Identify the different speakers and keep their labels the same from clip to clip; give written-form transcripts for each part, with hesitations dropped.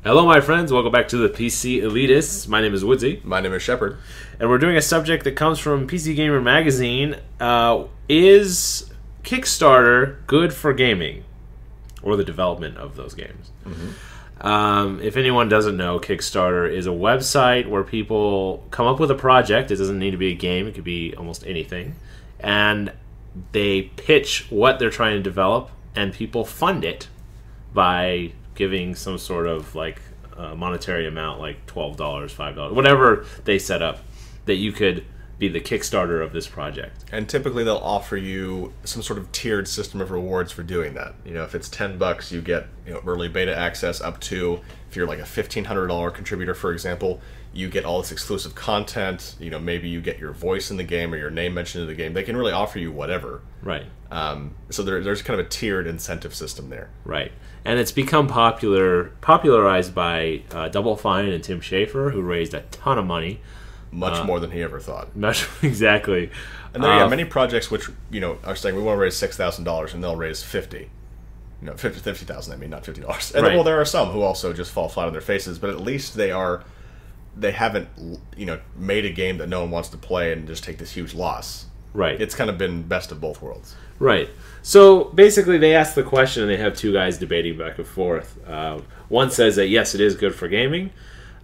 Speaker 1: Hello, my friends. Welcome back to the PC Elitists. My name is Woodsie.
Speaker 2: My name is Shepherd.
Speaker 1: And we're doing a subject that comes from PC Gamer Magazine. Is Kickstarter good for gaming? Or the development of those games? If anyone doesn't know, Kickstarter is a website where people come up with a project. It doesn't need to be a game. It could be almost anything. And they pitch what they're trying to develop, and people fund it by giving some sort of monetary amount, like $12, $5, whatever they set up, that you could be the Kickstarter of this project.
Speaker 2: And typically they'll offer you some sort of tiered system of rewards for doing that. You know, if it's $10, you get early beta access up to, if you're like a $1,500 contributor, for example, you get all this exclusive content. Maybe you get your voice in the game or your name mentioned in the game. They can really offer you whatever.
Speaker 1: Right.
Speaker 2: So there's kind of a tiered incentive system there.
Speaker 1: Right. And it's become popularized by Double Fine and Tim Schafer, who raised a ton of money.
Speaker 2: Much more than he ever thought.
Speaker 1: Exactly.
Speaker 2: And there are many projects which, are saying we want to raise $6,000 and they'll raise 50. $50,000, I mean, not $50. And
Speaker 1: right.
Speaker 2: Well, there are some who also just fall flat on their faces, but at least they haven't, made a game that no one wants to play and just take this huge loss.
Speaker 1: Right.
Speaker 2: It's kind of been best of both worlds.
Speaker 1: Right. So basically they ask the question and they have two guys debating back and forth. One says that yes, it is good for gaming,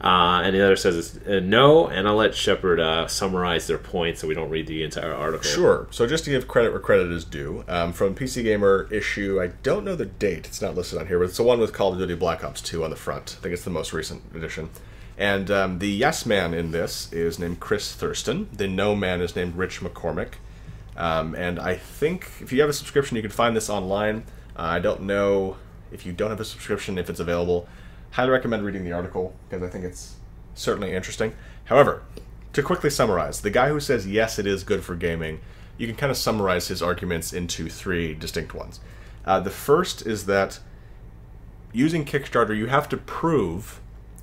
Speaker 1: and the other says it's no, and I'll let Shepherd summarize their points so we don't read the entire article.
Speaker 2: Sure. So just to give credit where credit is due, from PC Gamer issue, I don't know the date, it's not listed on here, but it's the one with Call of Duty Black Ops 2 on the front. I think it's the most recent edition. And the yes man in this is named Chris Thurston. The no man is named Rich McCormick. And I think if you have a subscription, you can find this online. I don't know if you don't have a subscription, if it's available. Highly recommend reading the article, because I think it's certainly interesting. However, to quickly summarize, the guy who says yes, it is good for gaming, you can kind of summarize his arguments into three distinct ones. The first is that using Kickstarter, you have to prove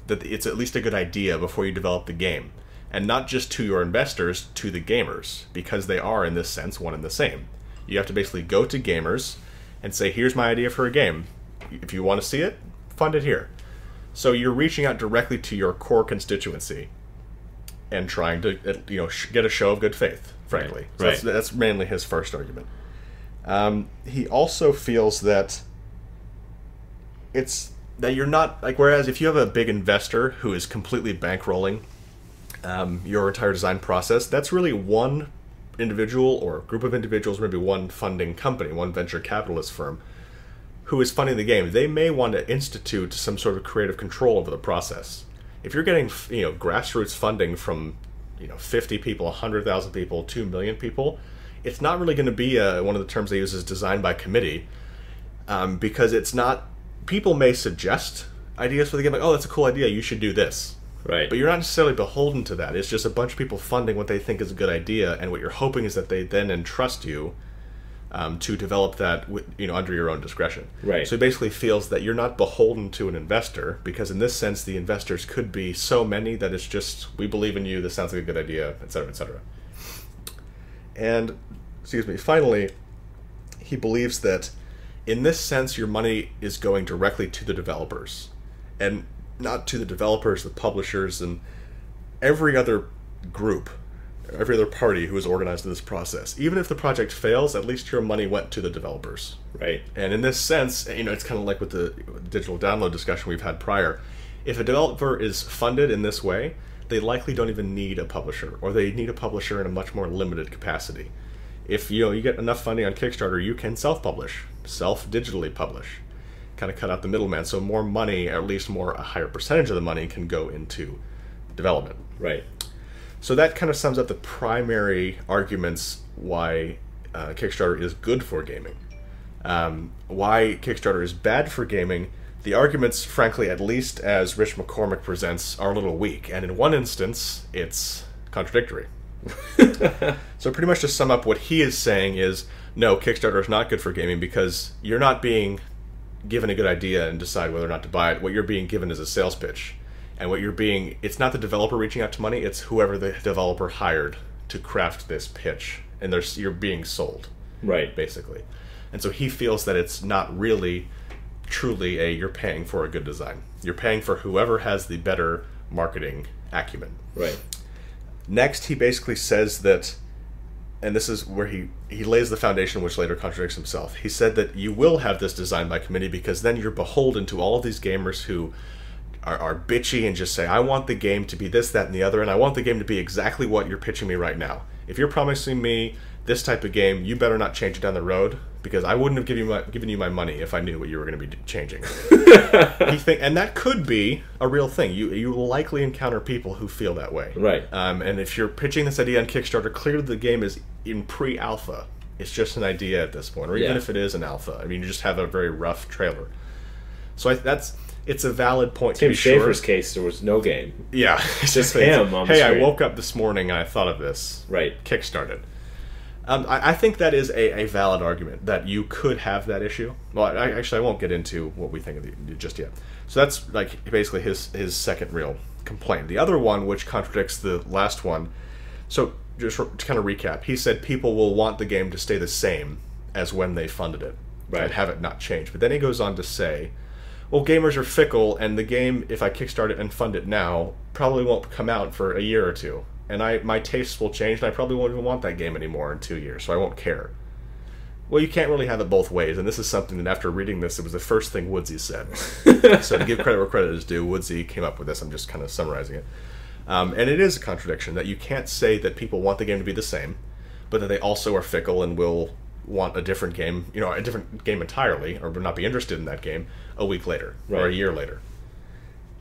Speaker 2: that it's at least a good idea before you develop the game. And not just to your investors, to the gamers, because they are, in this sense, one and the same. You have to basically go to gamers and say, here's my idea for a game. If you want to see it, fund it here. So you're reaching out directly to your core constituency and trying to get a show of good faith, frankly.
Speaker 1: Right.
Speaker 2: So that's mainly his first argument. He also feels that you're not, whereas if you have a big investor who is completely bankrolling your entire design process, that's really one individual or group of individuals, maybe one funding company, one venture capitalist firm, who is funding the game. They may want to institute some sort of creative control over the process. If you're getting grassroots funding from 50 people, 100,000 people, 2 million people, it's not really going to be one of the terms they use is design by committee, because it's not. People may suggest ideas for the game, like, oh, that's a cool idea, you should do this.
Speaker 1: Right.
Speaker 2: But you're not necessarily beholden to that. It's just a bunch of people funding what they think is a good idea, and what you're hoping is that they then entrust you to develop that under your own discretion.
Speaker 1: Right.
Speaker 2: So he basically feels that you're not beholden to an investor, because in this sense the investors could be so many that it's just, we believe in you, this sounds like a good idea, etc., etc. And, finally, he believes that in this sense your money is going directly to the developers, and not to the developers, the publishers, and every other group, every other party who is organized in this process. Even if the project fails, at least your money went to the developers.
Speaker 1: Right.
Speaker 2: And in this sense, it's kind of like with the digital download discussion we've had prior. If a developer is funded in this way, they likely don't even need a publisher, or they need a publisher in a much more limited capacity. If you get enough funding on Kickstarter, you can self-publish, self-digitally publish, kind of cut out the middleman, so more money, or at least a higher percentage of the money, can go into development.
Speaker 1: Right.
Speaker 2: So that kind of sums up the primary arguments why Kickstarter is good for gaming. Why Kickstarter is bad for gaming, the arguments, frankly, at least as Rich McCormick presents, are a little weak, and in one instance, it's contradictory. So pretty much to sum up, what he is saying is, no, Kickstarter is not good for gaming because you're not being given a good idea and decide whether or not to buy it. What you're being given is a sales pitch. And it's not the developer reaching out to money, it's whoever the developer hired to craft this pitch. And you're being sold.
Speaker 1: Right.
Speaker 2: Basically. And so he feels that it's not really truly you're paying for a good design. You're paying for whoever has the better marketing acumen.
Speaker 1: Right.
Speaker 2: Next, he basically says that, and this is where he lays the foundation, which later contradicts himself. He said that you will have this design by committee because then you're beholden to all of these gamers who are bitchy and just say, I want the game to be this, that, and the other, and I want the game to be exactly what you're pitching me right now. If you're promising me this type of game, you better not change it down the road, because I wouldn't have given you my money if I knew what you were going to be changing. And that could be a real thing. You will likely encounter people who feel that way.
Speaker 1: Right.
Speaker 2: And if you're pitching this idea on Kickstarter, clearly the game is in pre-alpha. It's just an idea at this point, or even if it is an alpha. I mean, you just have a very rough trailer. So it's a valid point.
Speaker 1: Tim Schafer's case, there was no game.
Speaker 2: Yeah.
Speaker 1: It's just him on the
Speaker 2: Hey,
Speaker 1: screen.
Speaker 2: I woke up this morning and I thought of this.
Speaker 1: Right.
Speaker 2: Kickstarted. I think that is a valid argument, that you could have that issue. Well, I won't get into what we think of it just yet. So that's like basically his second real complaint. The other one, which contradicts the last one, so just to kind of recap, he said people will want the game to stay the same as when they funded it,
Speaker 1: right,
Speaker 2: and have it not change. But then he goes on to say, well, gamers are fickle, and the game, if I kickstart it and fund it now, probably won't come out for a year or two. And my tastes will change, and I probably won't even want that game anymore in 2 years, so I won't care. Well, you can't really have it both ways, and this is something that after reading this, it was the first thing Woodsie said. So to give credit where credit is due, Woodsie came up with this. I'm just kind of summarizing it. And it is a contradiction that you can't say that people want the game to be the same, but that they also are fickle and will want a different game, a different game entirely, or not be interested in that game a week later, or a year later.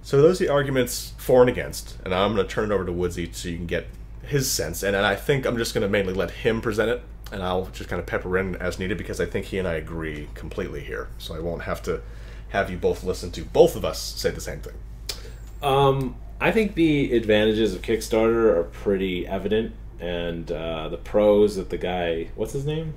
Speaker 2: So those are the arguments for and against, and I'm going to turn it over to Woodsie so you can get his sense, and I think I'm just going to mainly let him present it, and I'll just kind of pepper in as needed, because I think he and I agree completely here, so I won't have to have you both listen to both of us say the same thing.
Speaker 1: I think the advantages of Kickstarter are pretty evident, and the pros that the guy, what's his name?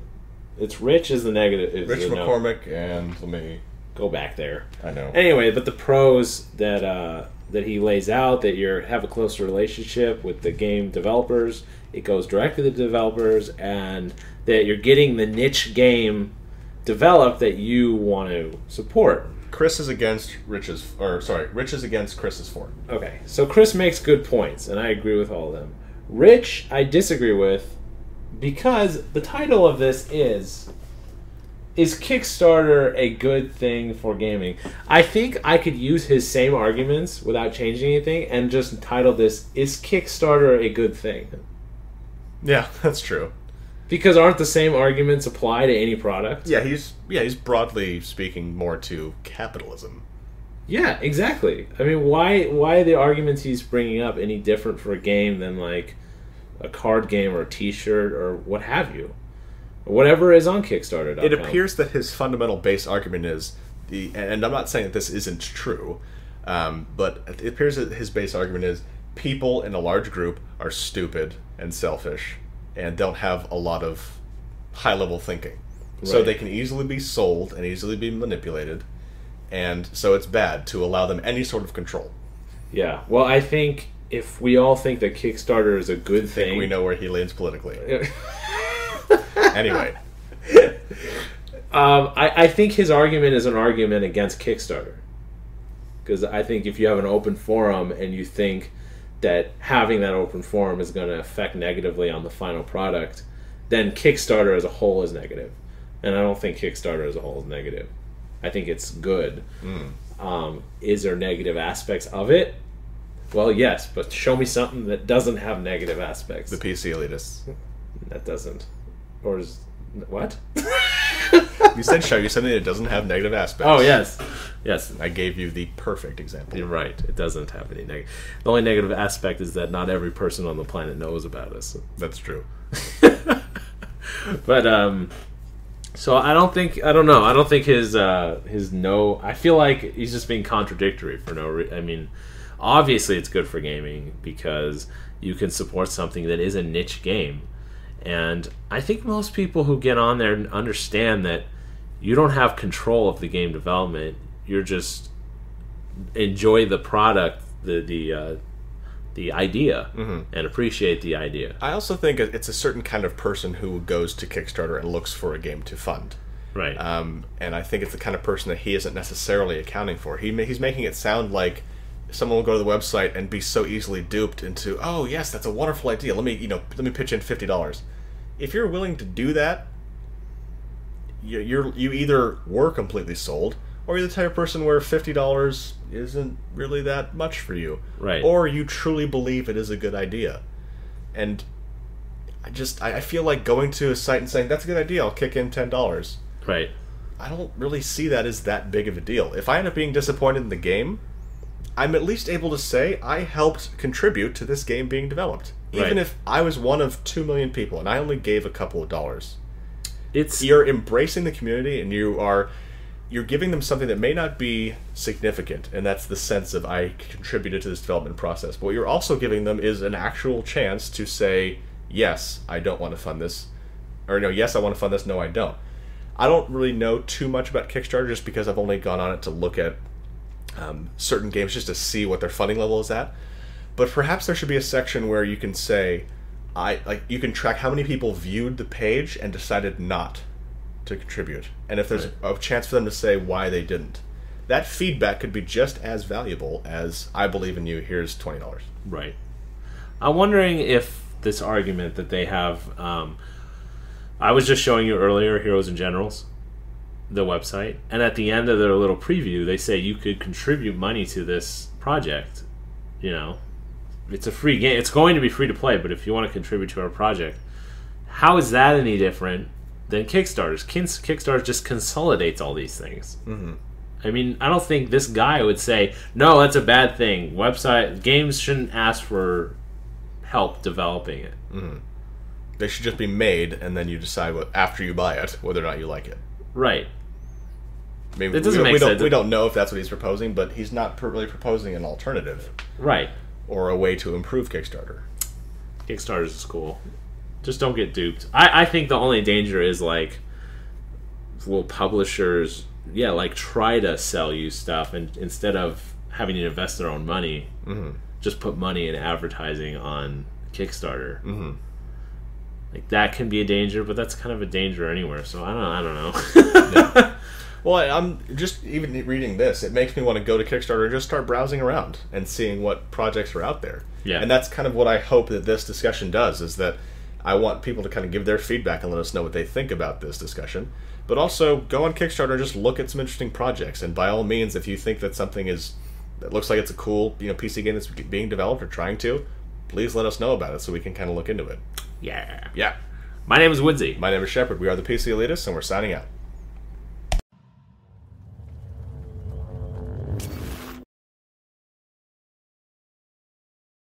Speaker 1: It's Rich is the negative.
Speaker 2: Rich McCormick, and let me
Speaker 1: go back there.
Speaker 2: I know.
Speaker 1: Anyway, but the pros that he lays out, that you have a closer relationship with the game developers, it goes direct to the developers, and that you're getting the niche game developed that you want to support.
Speaker 2: Rich is against Chris's for.
Speaker 1: Okay, so Chris makes good points, and I agree with all of them. Rich, I disagree with, because the title of this is Kickstarter a good thing for gaming? I think I could use his same arguments without changing anything and just title this, Is Kickstarter a good thing?
Speaker 2: Yeah, that's true.
Speaker 1: Because aren't the same arguments apply to any product?
Speaker 2: Yeah, he's broadly speaking more to capitalism.
Speaker 1: Yeah, exactly. I mean, why are the arguments he's bringing up any different for a game than like a card game or a T-shirt or what have you? Whatever is on Kickstarter.com.
Speaker 2: It appears that his fundamental base argument is and I'm not saying that this isn't true, but it appears that his base argument is people in a large group are stupid and selfish and don't have a lot of high-level thinking. Right. So they can easily be sold and easily be manipulated, and so it's bad to allow them any sort of control. Yeah.
Speaker 1: Well, I think if we all think that Kickstarter is a good thing...
Speaker 2: I think we know where he leans politically. Anyway.
Speaker 1: I think his argument is an argument against Kickstarter. Because I think if you have an open forum and you think that having that open forum is going to affect negatively on the final product, then Kickstarter as a whole is negative. And I don't think Kickstarter as a whole is negative. I think it's good. Is there negative aspects of it? Well, yes, but show me something that doesn't have negative aspects.
Speaker 2: ThePCelitist.
Speaker 1: That doesn't. Or is... What?
Speaker 2: You said show you something that doesn't have negative aspects.
Speaker 1: Oh, yes. Yes.
Speaker 2: I gave you the perfect example.
Speaker 1: You're right. It doesn't have any negative... The only negative aspect is that not every person on the planet knows about us.
Speaker 2: That's true.
Speaker 1: But, so I don't know. I don't think his no... I feel like he's just being contradictory for no reason. I mean, obviously it's good for gaming because you can support something that is a niche game. And I think most people who get on there understand that you don't have control of the game development. You're just enjoy the product, the idea, and appreciate the idea.
Speaker 2: I also think it's a certain kind of person who goes to Kickstarter and looks for a game to fund.
Speaker 1: Right.
Speaker 2: And I think it's the kind of person that he isn't necessarily accounting for. He's making it sound like someone will go to the website and be so easily duped into, oh yes, that's a wonderful idea. Let me pitch in $50. If you're willing to do that, you either were completely sold, or you're the type of person where $50 isn't really that much for you,
Speaker 1: right?
Speaker 2: Or you truly believe it is a good idea. And I feel like going to a site and saying that's a good idea, I'll kick in $10.
Speaker 1: Right.
Speaker 2: I don't really see that as that big of a deal. If I end up being disappointed in the game, I'm at least able to say I helped contribute to this game being developed. Even if I was one of 2 million people and I only gave a couple of dollars. You're embracing the community, and you're giving them something that may not be significant, and that's the sense of I contributed to this development process. But what you're also giving them is an actual chance to say, yes, I don't want to fund this, or no, yes, I want to fund this, no, I don't. I don't really know too much about Kickstarter just because I've only gone on it to look at certain games just to see what their funding level is at. But perhaps there should be a section where you can say, you can track how many people viewed the page and decided not to contribute, and if there's a chance for them to say why they didn't. That feedback could be just as valuable as I believe in you. Here's $20.
Speaker 1: Right. I'm wondering if this argument that they have. I was just showing you earlier, Heroes and Generals, the website, and at the end of their little preview, they say you could contribute money to this project. You know, it's a free game. It's going to be free to play, but if you want to contribute to our project, how is that any different than Kickstarter's? Kickstarter just consolidates all these things.
Speaker 2: Mm-hmm.
Speaker 1: I mean, I don't think this guy would say, no, that's a bad thing. Games shouldn't ask for help developing it.
Speaker 2: Mm-hmm. They should just be made, and then you decide after you buy it whether or not you like it.
Speaker 1: Right.
Speaker 2: I mean,
Speaker 1: that doesn't make sense.
Speaker 2: We don't know if that's what he's proposing, but he's not really proposing an alternative.
Speaker 1: Right.
Speaker 2: Or a way to improve Kickstarter.
Speaker 1: Kickstarter's is cool. Just don't get duped. I think the only danger is, will publishers, try to sell you stuff, and instead of having to invest their own money, just put money in advertising on Kickstarter.
Speaker 2: Mm-hmm.
Speaker 1: That can be a danger, but that's kind of a danger anywhere, so I don't know.
Speaker 2: Yeah. Well, I'm just even reading this, it makes me want to go to Kickstarter and just start browsing around and seeing what projects are out there.
Speaker 1: Yeah.
Speaker 2: And that's kind of what I hope that this discussion does, is that I want people to kind of give their feedback and let us know what they think about this discussion. But also, go on Kickstarter and just look at some interesting projects. And by all means, if you think that something that looks like it's a cool PC game that's being developed or trying to, please let us know about it so we can kind of look into it.
Speaker 1: Yeah.
Speaker 2: Yeah.
Speaker 1: My name is Woodsie.
Speaker 2: My name is Shepherd. We are the PC Elitists, and we're signing out.